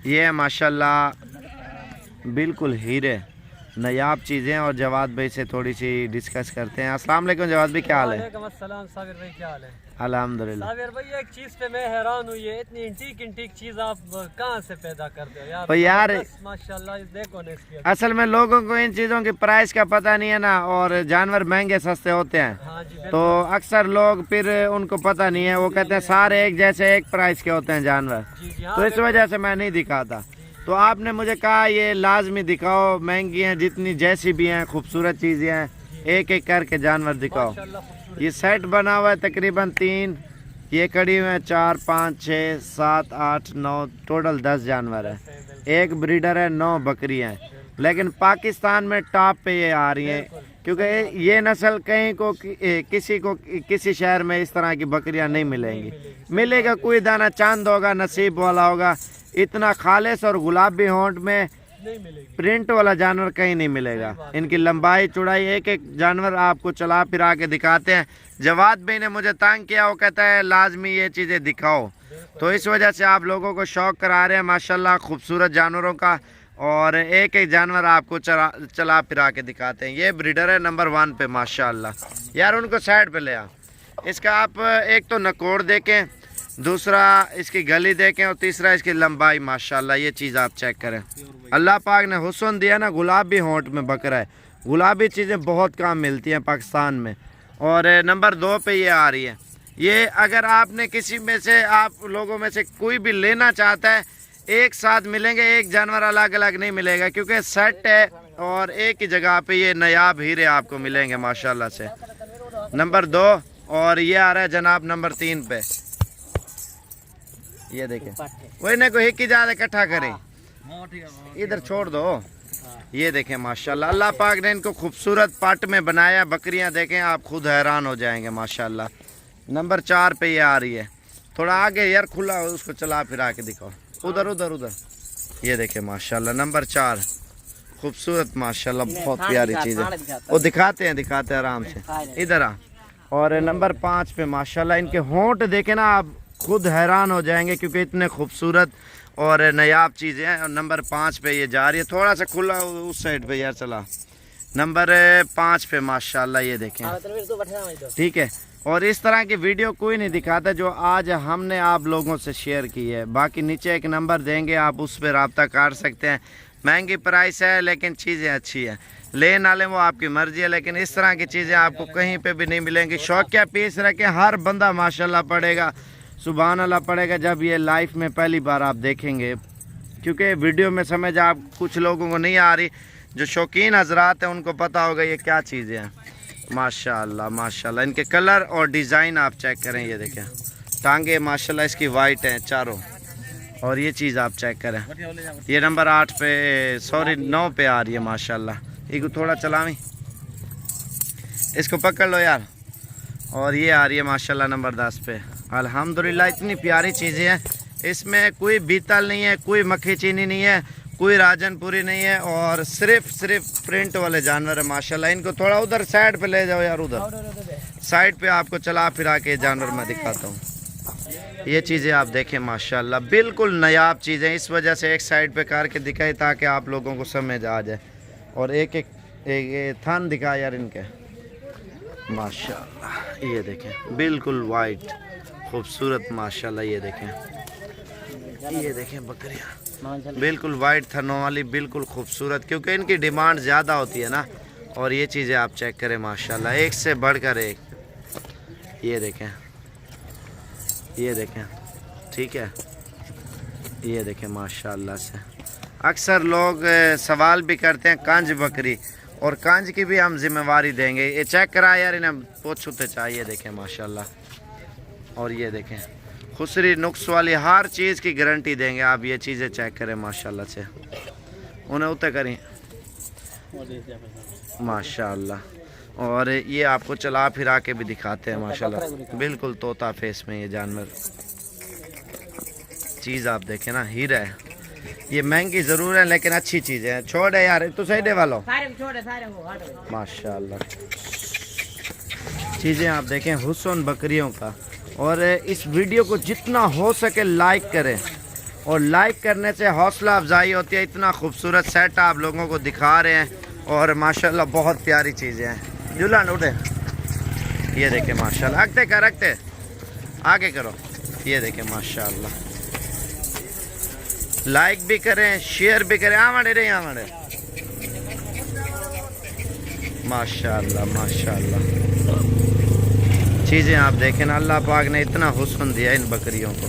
ये है माशाल्लाह बिल्कुल हीरे नायाब चीज़ें। और जवाद भाई से थोड़ी सी डिस्कस करते हैं। अस्सलाम वालेकुम जवाद भाई, क्या हाल है? अस्सलाम साबिर भाई, क्या हाल है? अल्हम्दुलिल्लाह। साबिर भाई एक चीज़ पे मैं हैरान हुई है, इतनी इंटीक चीज़ आप कहाँ से पैदा करते हो यार? तो यार माशाल्लाह देखो ना इसकी। असल में लोगों को इन चीज़ों की प्राइस का पता नहीं है ना, और जानवर महंगे सस्ते होते हैं। हाँ जी, तो अक्सर लोग फिर उनको पता नहीं है, वो कहते हैं सारे एक जैसे एक प्राइस के होते हैं जानवर। तो इस वजह से मैं नहीं दिखाता। तो आपने मुझे कहा ये लाजमी दिखाओ, महंगी हैं जितनी जैसी भी हैं, खूबसूरत चीज़ें हैं, एक एक करके जानवर दिखाओ। ये सेट बना हुआ है तकरीबन 3, ये कड़ी हुए हैं 4, 5, 6, 7, 8, 9, टोटल 10 जानवर है। एक ब्रीडर है, 9 बकरी हैं। लेकिन पाकिस्तान में टॉप पे ये आ रही हैं, क्योंकि ये नस्ल कहीं को किसी शहर में इस तरह की बकरियां नहीं मिलेंगी। मिलेगा कोई दाना चांद होगा, नसीब वाला होगा। इतना खालिस और गुलाबी होंठ में प्रिंट वाला जानवर कहीं नहीं मिलेगा। इनकी लंबाई चौड़ाई, एक एक जानवर आपको चला फिरा के दिखाते हैं। जवाद भाई ने मुझे तंग किया, वो कहता है लाजमी ये चीज़ें दिखाओ। तो इस वजह से आप लोगों को शौक करा रहे हैं माशाल्लाह खूबसूरत जानवरों का, और एक एक जानवर आपको चला फिरा के दिखाते हैं। ये ब्रीडर है नंबर 1 पे माशाल्लाह। यार उनको साइड पे ले आ। इसका आप एक तो नकोड़ देखें, दूसरा इसकी गली देखें, और तीसरा इसकी लंबाई माशाल्लाह। ये चीज़ आप चेक करें। अल्लाह पाक ने हुस्न दिया ना, गुलाबी होंठ में बकरा है। गुलाबी चीज़ें बहुत कम मिलती हैं पाकिस्तान में। और नंबर 2 पे ये आ रही है। ये अगर आपने किसी में से, आप लोगों में से कोई भी लेना चाहता है, एक साथ मिलेंगे, एक जानवर अलग अलग नहीं मिलेगा, क्योंकि सेट है और एक ही जगह पे ये नायाब हीरे आपको मिलेंगे माशाल्लाह से। नंबर 2 और ये आ रहा है जनाब नंबर 3 पे। ये देखें, वही ना कोई एक ही ज़्यादा इकट्ठा करें, इधर छोड़ दो। ये देखें माशाल्लाह, अल्लाह पाक ने इनको खूबसूरत पट में बनाया। बकरियां देखें, आप खुद हैरान हो जाएंगे माशाल्लाह। नंबर 4 पे ये आ रही है। थोड़ा आगे यार खुला, उसको चला फिरा के दिखाओ, उधर उधर उधर। ये देखें माशाल्लाह नंबर 4, खूबसूरत माशाल्लाह, बहुत प्यारी चीज़ है। वो दिखाते हैं आराम से, इधर आ। और नंबर 5 पे माशाल्लाह इनके होंठ देखें ना, आप खुद हैरान हो जाएंगे, क्योंकि इतने खूबसूरत और नायाब चीज़ें हैं। और नंबर 5 पे ये जा रही है, थोड़ा सा खुला उस साइड पे यार चला। नंबर 5 पे माशाल्लाह ये देखें, ठीक है। और इस तरह की वीडियो कोई नहीं दिखाता जो आज हमने आप लोगों से शेयर की है। बाकी नीचे एक नंबर देंगे, आप उस पर रब्ता कर सकते हैं। महंगी प्राइस है लेकिन चीज़ें अच्छी हैं, लेने वाले वो आपकी मर्जी है, लेकिन इस तरह की चीज़ें आपको कहीं पे भी नहीं मिलेंगी। शौकिया पीस रखें, हर बंदा माशाल्लाह पड़ेगा, सुभान अल्लाह पड़ेगा जब ये लाइफ में पहली बार आप देखेंगे, क्योंकि वीडियो में समझ आप कुछ लोगों को नहीं आ रही। जो शौकीन हजरात हैं उनको पता होगा ये क्या चीज़ें हैं। माशाल्लाह माशाल्लाह इनके कलर और डिज़ाइन आप चेक करें। ये देखें टांगे माशाल्लाह इसकी वाइट हैं चारों। और ये चीज़ आप चेक करें, ये नंबर 8 पे, सॉरी 9 पे आ रही है माशाल्लाह। एक थोड़ा चलावी, इसको पकड़ लो यार। और ये आ रही है माशाल्लाह नंबर 10 पे। अल्हम्दुलिल्लाह इतनी प्यारी चीज़ें हैं, इसमें कोई बीतल नहीं है, कोई मक्खी चीनी नहीं है, कोई राजनपुरी नहीं है, और सिर्फ प्रिंट वाले जानवर है माशाल्लाह। इनको थोड़ा उधर साइड पे ले जाओ यार, उधर साइड पे आपको चला फिरा के जानवर मैं दिखाता हूँ। ये चीज़ें आप देखें माशाल्लाह, बिल्कुल नायाब चीज़ें। इस वजह से एक साइड पे करके दिखाई ताकि आप लोगों को समझ आ जाए। और एक थान दिखा यार इनके माशाल्लाह। ये देखें बिल्कुल वाइट खूबसूरत माशाल्लाह। ये देखें बकरियाँ बिल्कुल वाइट थनों वाली, बिल्कुल खूबसूरत, क्योंकि इनकी डिमांड ज़्यादा होती है ना। और ये चीज़ें आप चेक करें माशाल्लाह, एक से बढ़कर एक। ये देखें ठीक है। ये देखें माशाल्लाह से। अक्सर लोग सवाल भी करते हैं कांज बकरी, और कांज की भी हम जिम्मेवारी देंगे। ये चेक करा यार, इन्हें पोछते चाहिए। देखें माशाल्लाह। और ये देखें खुसरी नुक्स वाली हर चीज़ की गारंटी देंगे। आप ये चीज़ें चेक करें माशाल्लाह से, उन्हें उतर करें माशाल्लाह। और ये आपको चला फिरा के भी दिखाते हैं माशाल्लाह, बिल्कुल तोता फेस में ये जानवर। चीज़ आप देखें ना, हीरा है। ये महंगी ज़रूर है लेकिन अच्छी चीज़ है। छोड़े यार, तो सही दे वालों माशाल्लाह। चीज़ें आप देखें हुस्न बकरियों का। और इस वीडियो को जितना हो सके लाइक करें, اور لائک کرنے سے حوصلہ افزائی ہوتی ہے. اتنا خوبصورت سیٹ آپ لوگوں کو دکھا رہے ہیں اور ماشاءاللہ بہت پیاری چیزیں ہیں. جلان اٹھے, یہ دیکھیں ماشاءاللہ, رکھتے کر رکھتے آگے کرو. یہ دیکھیں ماشاءاللہ, لائک بھی کریں شیئر بھی کریں. آمڑے رہے آمڑے, ماشاءاللہ ماشاءاللہ چیزیں آپ دیکھیں نا, اللہ پاک نے اتنا حسن دیا ان بکریوں کو.